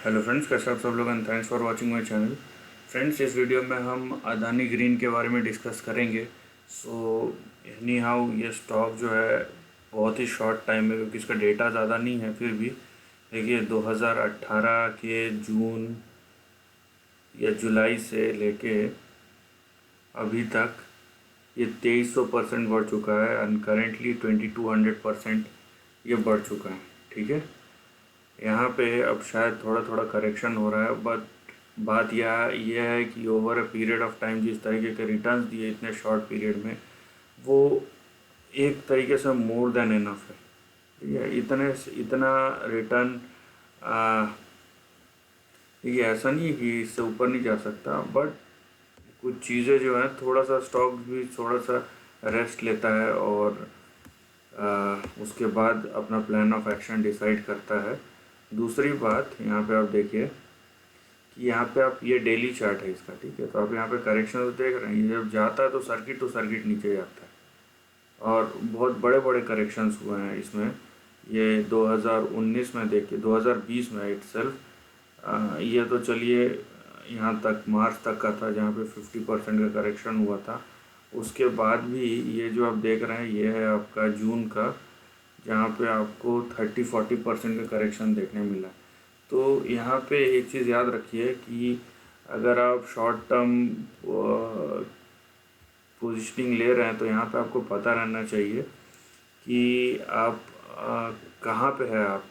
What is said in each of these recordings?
Hello friends, कैसे आप सब लोग and thanks for watching my channel. Friends, इस वीडियो में हम अदानी ग्रीन के बारे में डिस्कस करेंगे। एनी हाउ ये स्टॉक जो है बहुत ही शॉर्ट टाइम में, क्योंकि इसका डेटा ज़्यादा नहीं है, फिर भी देखिए 2018 के जून या जुलाई से लेके अभी तक ये 2300% बढ़ चुका है एंड करेंटली 2200% ये बढ़ चुका है। ठीक है, यहाँ पे अब शायद थोड़ा थोड़ा करेक्शन हो रहा है, बट बात यह है कि over a period of time जिस तरीके के रिटर्न्स दिए इतने शॉर्ट पीरियड में, वो एक तरीके से मोर देन इनफ है। ठीक है, इतना रिटर्न ये ऐसा नहीं है कि इससे ऊपर नहीं जा सकता, बट कुछ चीज़ें जो है थोड़ा सा स्टॉक भी थोड़ा सा रेस्ट लेता है और उसके बाद अपना प्लान ऑफ एक्शन डिसाइड करता है। दूसरी बात यहाँ पे आप देखिए कि यहाँ पे आप ये डेली चार्ट है इसका। ठीक है, तो आप यहाँ पे करेक्शन तो देख रहे हैं, ये जब जाता है तो सर्किट टू सर्किट नीचे जाता है और बहुत बड़े बड़े करेक्शंस हुए हैं इसमें। ये 2019 में देखिए, 2020 में इटसेल्फ ये तो चलिए यहाँ तक मार्च तक का था जहाँ पे 50% का करेक्शन हुआ था। उसके बाद भी ये जो आप देख रहे हैं ये है आपका जून का, जहाँ पे आपको 30-40% का करेक्शन देखने मिला। तो यहाँ पे एक चीज़ याद रखिए कि अगर आप शॉर्ट टर्म पोजीशनिंग ले रहे हैं तो यहाँ पे आपको पता रहना चाहिए कि आप कहाँ पे है आप।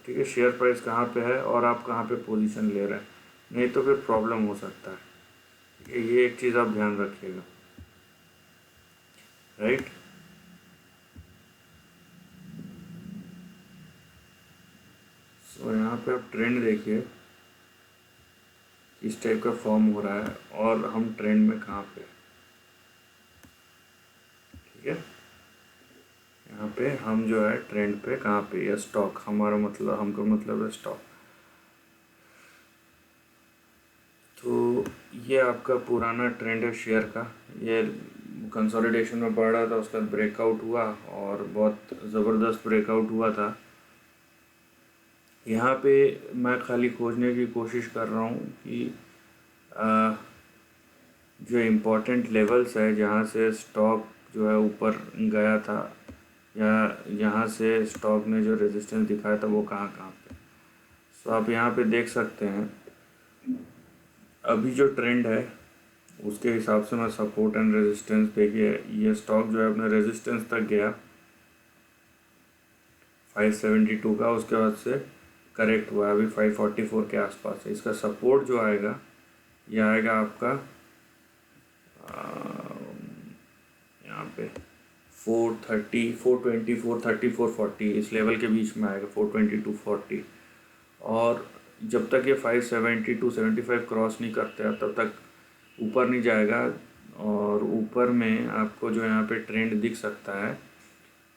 ठीक है, शेयर प्राइस कहाँ पे है और आप कहाँ पे पोजीशन ले रहे हैं, नहीं तो फिर प्रॉब्लम हो सकता है। ये एक चीज़ आप ध्यान रखिएगा, राइट। सो यहाँ पे आप ट्रेंड देखिए किस टाइप का फॉर्म हो रहा है और हम ट्रेंड में कहाँ पे हैं। ठीक है, यहाँ पे हम जो है ट्रेंड पे कहाँ पे, या स्टॉक हमारा मतलब, हमको मतलब है स्टॉक। तो ये आपका पुराना ट्रेंड है शेयर का। ये कंसोलिडेशन में बढ़ रहा था, उसका ब्रेकआउट हुआ और बहुत ज़बरदस्त ब्रेकआउट हुआ था। यहाँ पे मैं खाली खोजने की कोशिश कर रहा हूँ कि आ, जो इम्पोर्टेंट लेवल्स है जहाँ से स्टॉक जो है ऊपर गया था, या यहाँ से स्टॉक ने जो रेजिस्टेंस दिखाया था वो कहाँ कहाँ पे। सो आप यहाँ पे देख सकते हैं अभी जो ट्रेंड है उसके हिसाब से मैं सपोर्ट एंड रेजिस्टेंस देखिए, ये स्टॉक जो है अपने रेजिस्टेंस तक गया 572 का, उसके बाद से करेक्ट हुआ, अभी 544 के आसपास है। इसका सपोर्ट जो आएगा ये आएगा आपका यहाँ पे 430, 420, 430, 440 इस लेवल के बीच में आएगा, 420 to 40। और जब तक ये 570 to 75 क्रॉस नहीं करते हैं तब तक ऊपर नहीं जाएगा। और ऊपर में आपको जो यहाँ पे ट्रेंड दिख सकता है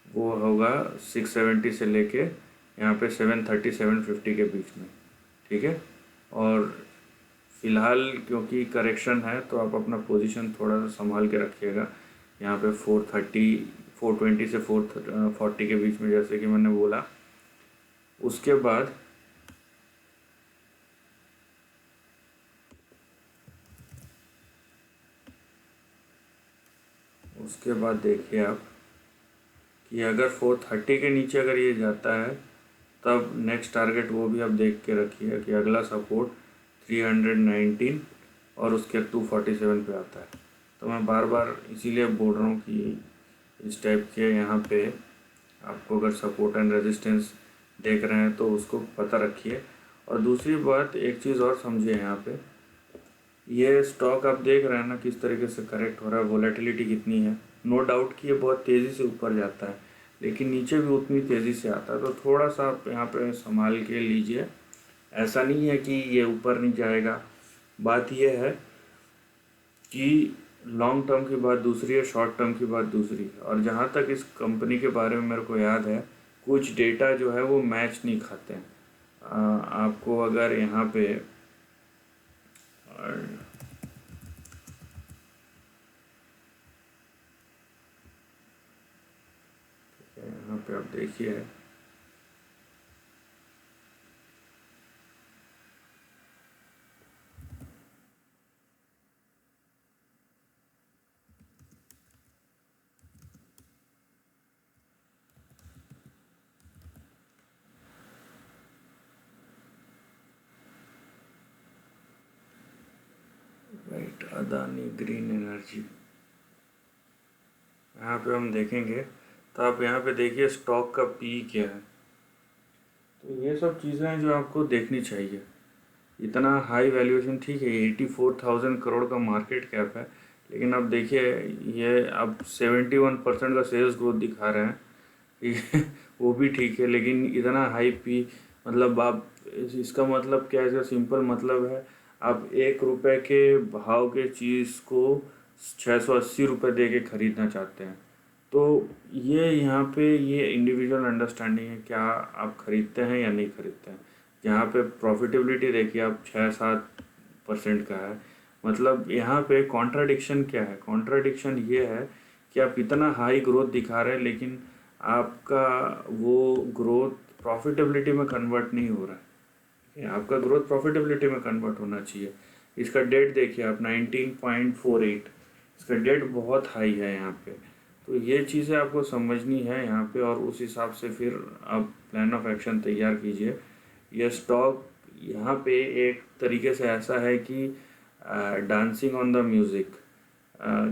वो होगा 670 से लेके यहाँ पे 730, 750 के बीच में। ठीक है, और फ़िलहाल क्योंकि करेक्शन है तो आप अपना पोजीशन थोड़ा सा संभाल के रखिएगा। यहाँ पे 430, 420 से 440 के बीच में, जैसे कि मैंने बोला। उसके बाद देखिए आप कि अगर 430 के नीचे अगर ये जाता है तब नेक्स्ट टारगेट वो भी आप देख के रखिए कि अगला सपोर्ट 319 और उसके 247 पे आता है। तो मैं बार बार इसीलिए बोल रहा हूँ कि इस टाइप के यहाँ पे आपको अगर सपोर्ट एंड रेजिस्टेंस देख रहे हैं तो उसको पता रखिए। और दूसरी बात, एक चीज़ और समझिए, यहाँ पे ये स्टॉक आप देख रहे हैं ना किस तरीके से करेक्ट हो रहा है, वोलेटिलिटी कितनी है। नो डाउट कि ये बहुत तेज़ी से ऊपर जाता है लेकिन नीचे भी उतनी तेज़ी से आता है, तो थोड़ा सा आप यहाँ पे संभाल के लीजिए। ऐसा नहीं है कि ये ऊपर नहीं जाएगा। बात ये है कि लॉन्ग टर्म की बात दूसरी है, शॉर्ट टर्म की बात दूसरी है। और जहाँ तक इस कंपनी के बारे में मेरे को याद है, कुछ डेटा जो है वो मैच नहीं खाते हैं। आपको अगर यहाँ पे यहाँ पे आप देखिए अदानी ग्रीन एनर्जी, यहाँ पे हम देखेंगे तो आप यहाँ पे देखिए स्टॉक का पी क्या है। तो ये सब चीज़ें हैं जो आपको देखनी चाहिए। इतना हाई वैल्यूएशन ठीक है, 84,000 करोड़ का मार्केट कैप है, लेकिन अब देखिए ये अब 71% का सेल्स ग्रोथ दिखा रहे हैं। ये वो भी ठीक है, लेकिन इतना हाई पी, मतलब आप इसका मतलब क्या है? इसका सिंपल मतलब है आप 1 रुपए के भाव के चीज़ को 680 रुपये दे के खरीदना चाहते हैं। तो ये यहाँ पे ये इंडिविजुअल अंडरस्टैंडिंग है, क्या आप खरीदते हैं या नहीं खरीदते हैं। यहाँ पे प्रॉफिटेबिलिटी देखिए आप 6-7% का है। मतलब यहाँ पे कॉन्ट्राडिक्शन क्या है? कॉन्ट्राडिक्शन ये है कि आप इतना हाई ग्रोथ दिखा रहे हैं, लेकिन आपका वो ग्रोथ प्रॉफिटेबिलिटी में कन्वर्ट नहीं हो रहा है। ठीक है, आपका ग्रोथ प्रॉफिटेबिलिटी में कन्वर्ट होना चाहिए। इसका डेट देखिए आप 19.48, इसका डेट बहुत हाई है यहाँ पे। तो ये चीज़ें आपको समझनी है यहाँ पे, और उस हिसाब से फिर आप प्लान ऑफ एक्शन तैयार कीजिए। ये स्टॉक यहाँ पे एक तरीके से ऐसा है कि डांसिंग ऑन द म्यूज़िक,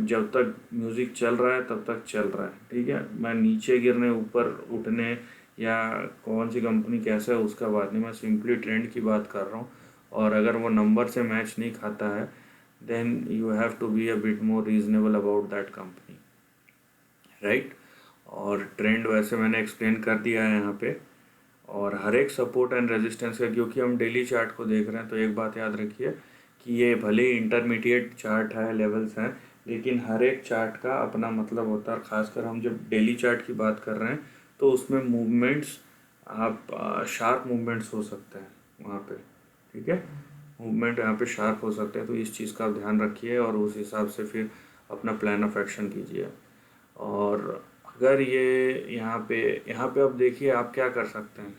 जब तक म्यूज़िक चल रहा है तब तक चल रहा है। ठीक है, मैं नीचे गिरने ऊपर उठने या कौन सी कंपनी कैसे है उसका बात नहीं, मैं सिंपली ट्रेंड की बात कर रहा हूँ। और अगर वो नंबर से मैच नहीं खाता है then you have to be a bit more reasonable about that company, right. और ट्रेंड वैसे मैंने एक्सप्लेन कर दिया है यहाँ पे, और हर एक सपोर्ट एंड रेजिस्टेंस का, क्योंकि हम डेली चार्ट को देख रहे हैं तो एक बात याद रखिए कि ये भले ही इंटरमीडिएट चार्ट है, लेवल्स हैं, लेकिन हर एक चार्ट का अपना मतलब होता है। और ख़ासकर हम जब डेली चार्ट की बात कर रहे हैं तो उसमें मूवमेंट्स, आप शार्प मूवमेंट्स हो सकते हैं वहाँ पे। ठीक है, मूवमेंट यहाँ पे शार्प हो सकते हैं, तो इस चीज़ का आप ध्यान रखिए और उस हिसाब से फिर अपना प्लान ऑफ एक्शन कीजिए। और अगर ये यहाँ पे अब देखिए आप क्या कर सकते हैं।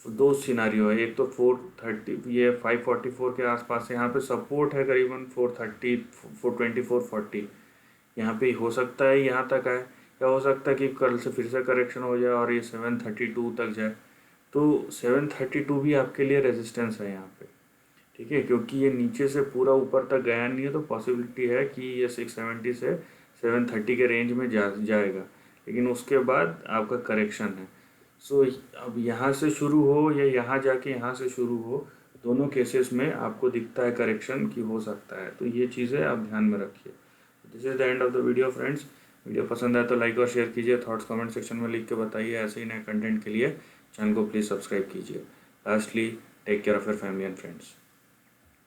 दो सिनारियो है, एक तो 430, ये 544 के आसपास है, यहाँ पे सपोर्ट है करीबन 430, 420, 440। यहाँ पे हो सकता है यहाँ तक आए, या हो सकता है कि कल से फिर से करेक्शन हो जाए और ये 732 तक जाए। तो 732 भी आपके लिए रेजिस्टेंस है यहाँ पे। ठीक है, क्योंकि ये नीचे से पूरा ऊपर तक गया नहीं है, तो पॉसिबिलिटी है कि ये 670 से 730 के रेंज में जाएगा, लेकिन उसके बाद आपका करेक्शन है। सो अब यहाँ से शुरू हो या यहाँ जाके यहाँ से शुरू हो, दोनों केसेस में आपको दिखता है करेक्शन की हो सकता है। तो ये चीज़ें आप ध्यान में रखिए। This is the end of the video friends. Video पसंद आए तो लाइक और शेयर कीजिए, थॉट्स कमेंट सेक्शन में लिख के बताइए। ऐसे ही नए कंटेंट के लिए चैनल को प्लीज़ सब्सक्राइब कीजिए। Lastly, take care of your family and friends.